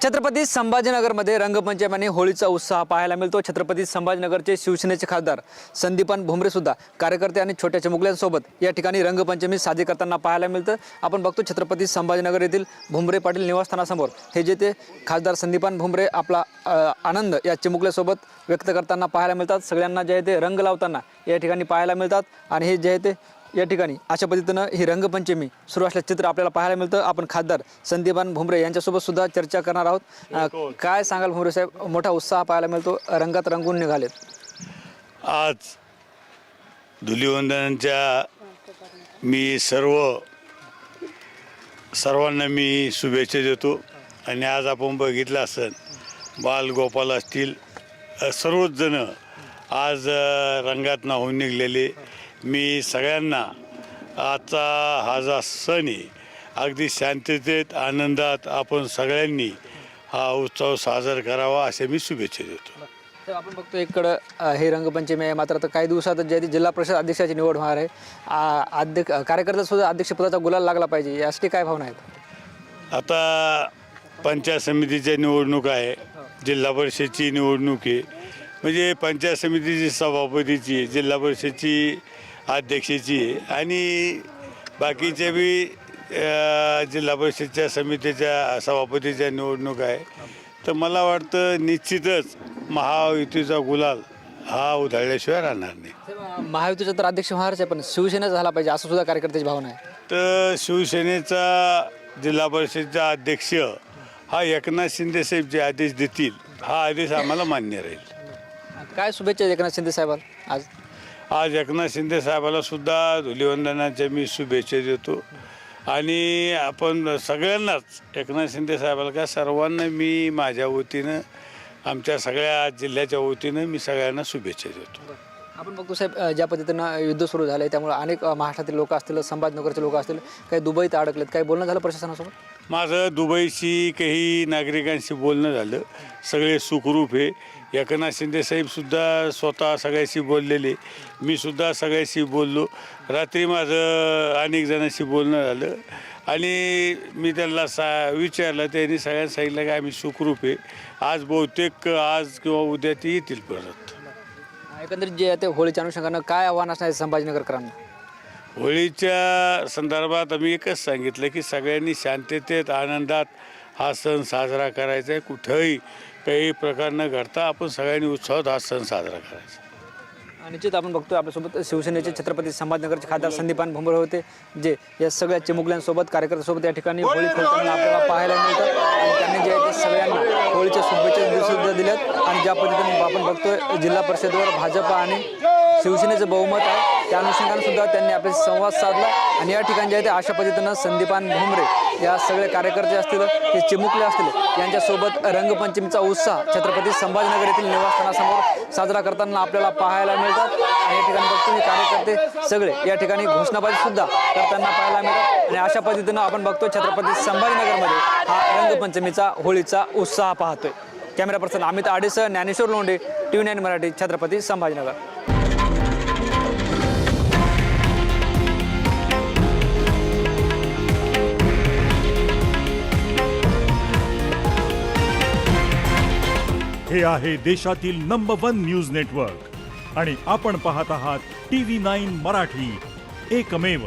छत्रपती संभाजीनगरमध्ये रंगपंचमी आणि होळीचा उत्साह पाहायला मिळतो। छत्रपती संभाजीनगरचे शिवसेनेचे खासदार संदीपान भुमरे सुद्धा कार्यकर्ते आणि छोट्या चिमुकल्यांसोबत या ठिकाणी रंगपंचमी साजरी करताना पाहायला मिळतं। आपण बघतो छत्रपती संभाजीनगर येथील भुमरे पाटील निवासस्थानासमोर हे जे ते खासदार संदीपान भुमरे आपला आनंद या चिमुकल्यासोबत व्यक्त करताना पाहायला मिळतात। सगळ्यांना जे आहे ते रंग लावताना या ठिकाणी पाहायला मिळतात आणि हे जे आहे ते या ठिकाणी अशा पद्धतीनं ही रंगपंचमी सुरू असल्याचं चित्र आपल्याला पाहायला मिळतं। आपण खासदार संदीपान भुमरे यांच्यासोबत सुद्धा चर्चा करणार आहोत। काय सांगाल भुमरे साहेब, मोठा उत्साह पाहायला मिळतो, रंगात रंगून निघालेत। आज धुलिवंदनाच्या मी सर्वांना मी शुभेच्छा देतो। आणि आज आपण बघितलं असेल बालगोपाल असतील सर्वच जण आज रंगात न्हाऊन निघलेले। मी सगळ्यांना आजचा हा जो सण आहे अगदी शांततेत आनंदात आपण सगळ्यांनी हा उत्सव साजरा करावा असे मी शुभेच्छा देतो। तर आपण बघतो एककडं हे रंगपंचमी आहे, मात्र आता काही दिवसात जे जिल्हा परिषद अध्यक्षाची निवड होणार आहे। कार्यकर्त्यासुद्धा अध्यक्षपदाचा गुलाल लागला पाहिजे यासाठी काय भावना आहेत? आता पंचायत समितीच्या निवडणूक आहे, जिल्हा परिषदची निवडणूक आहे, म्हणजे पंचायत समितीची सभापतीची, जिल्हा परिषदची अध्यक्षाची आणि बाकीच्या बी जिल्हा परिषदच्या समितीच्या सभापतीच्या निवडणूक आहे। तर मला वाटतं निश्चितच महायुतीचा गुलाल हा उधळल्याशिवाय राहणार नाही। महायुतीचा तर अध्यक्ष होणारच आहे, पण शिवसेना झाला पाहिजे असं सुद्धा कार्यकर्त्याची भावना आहे। तर शिवसेनेचा जिल्हा परिषदचा अध्यक्ष हा एकनाथ शिंदे साहेब जे आदेश देतील हा आदेश आम्हाला मान्य राहील। काय शुभेच्छा एकनाथ शिंदे साहेबांना? आज एकनाथ शिंदे साहेबाला सुद्धा धुलिवंदनाच्या मी शुभेच्छा देतो। आणि आपण सगळ्यांनाच एकनाथ शिंदे साहेबाला का सर्वांना मी माझ्या वतीनं आमच्या सगळ्या जिल्ह्याच्या वतीनं मी सगळ्यांना शुभेच्छा देतो। आपण बघतो साहेब, ज्या पद्धतीनं युद्ध सुरू झालं आहे त्यामुळे अनेक महाराष्ट्रातील लोक असतील, संभाजीनगरचे लोक असतील, काही दुबईत अडकलेत, काही बोलणं झालं प्रशासनासोबत? माझं दुबईशी काही नागरिकांशी बोलणं झालं, सगळे सुखरूप आहे। एकनाथ शिंदे साहेबसुद्धा स्वतः सगळ्याशी बोललेले, मी सुद्धा सगळ्याशी बोललो। रात्री माझं अनेक जणांशी बोलणं झालं आणि मी त्यांना विचारलं, त्यांनी सगळ्यांना सांगितलं की आम्ही सुखरूप आहे। आज बहुतेक आज किंवा उद्या ते येतील परत। एकंदरीत जे आहे ते होळीच्या अनुषंगानं काय आव्हान असणार आहे संभाजीनगरकरांना? होळीच्या संदर्भात आम्ही एकच सांगितलं की सगळ्यांनी शांततेत आनंदात हा सण साजरा करायचा आहे। कुठंही काही प्रकार न घडता आपण सगळ्यांनी उत्साहात हा सण साजरा करायचा। निश्चित आपण बघतो आपल्यासोबत शिवसेनेचे छत्रपती संभाजीनगरचे खासदार संदीपान भुमरे होते, जे या सगळ्या चिमुकल्यांसोबत कार्यकर्त्यांसोबत या ठिकाणी होळी खेळताना आपल्याला पाहायला मिळतं। आणि त्यांनी जे आहे ते सगळ्यांना होळीच्या शुभेच्छा सुद्धा दिल्यात। आणि ज्या पद्धतीने आपण बघतोय जिल्हा परिषदेवर भाजपा आणि शिवसेनेचं बहुमत आहे, त्या अनुषंगाने सुद्धा त्यांनी आपले संवाद साधला। आणि या ठिकाणी जे आहे ते अशा पद्धतीनं संदीपान भुमरे या सगळे कार्यकर्ते असतील, ते चिमुकले असतील, यांच्यासोबत रंगपंचमीचा उत्साह छत्रपती संभाजीनगर येथील निवासस्थानासमोर साजरा करताना आपल्याला पाहायला मिळतात। आणि या ठिकाणी बघतो हे कार्यकर्ते सगळे या ठिकाणी घोषणाबाजी सुद्धा करताना पाहायला मिळतात। आणि अशा पद्धतीनं आपण बघतो छत्रपती संभाजीनगरमध्ये हा रंगपंचमीचा होळीचा उत्साह पाहतोय। कॅमेरा पर्सन अमित आडेसह ज्ञानेश्वर लोंढे, TV9 मराठी, छत्रपती संभाजीनगर। हे आहे देशातील नंबर 1 न्यूज नेटवर्क आणि आपण पाहत आहात TV9 मराठी, एकमेव।